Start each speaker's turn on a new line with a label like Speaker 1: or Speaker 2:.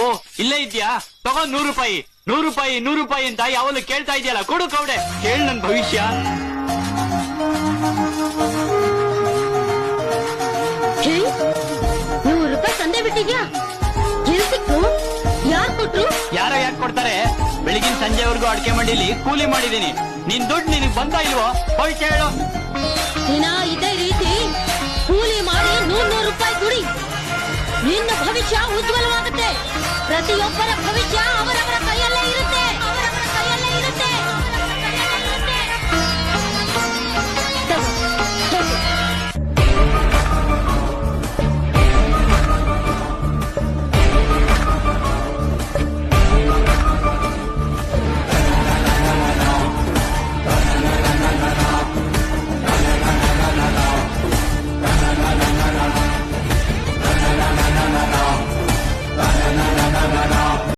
Speaker 1: ಓ ಇಲ್ಲೇ ಇದ್ಯಾ? ತಗೋ 100 ರೂಪಾಯಿ. 100 ರೂಪಾಯಿ 100 ರೂಪಾಯಿ ಅಂತ ಯಾವಲು ಕೇಳ್ತಾ ಇದೆಯಲ್ಲ, ಕೊಡು ಕೌಡೆ. ಕೇಳ್ ನನ್ ಭವಿಷ್ಯ.
Speaker 2: ₹100 ತಂದೆ ಬಿಟ್ಟಿದ್ಯಾ? ಎಲ್ಲಿ ಸಿಕ್ತು? ಯಾರು ಕೊಟ್ರು?
Speaker 1: ಯಾರೋ ಯಾಕೆ ಕೊಡ್ತಾರೆ? ಬೆಳಿಗಿನ ಸಂಜೆವರೆಗೂ ಅಡ್ಕೆ ಮಂಡಿಲಿ ಕೂಲಿ ಮಾಡಿದೀನಿ. ನಿನ್ ದುಡ್ಡು ನಿನಗ್ ಬಂತ ಇಲ್ವೋ? ಹೋಗಿ ಕೇಳು.
Speaker 2: ದಿನ ಇದೇ ರೀತಿ ಕೂಲಿ ಮಾಡಿ 100 ರೂಪಾಯಿ ದುಡಿ. ನಿನ್ನ ಭವಿಷ್ಯ ಉಜ್ವಲವಾಗುತ್ತೆ. ಪ್ರತಿಯೊಬ್ಬರ ಭವಿಷ್ಯ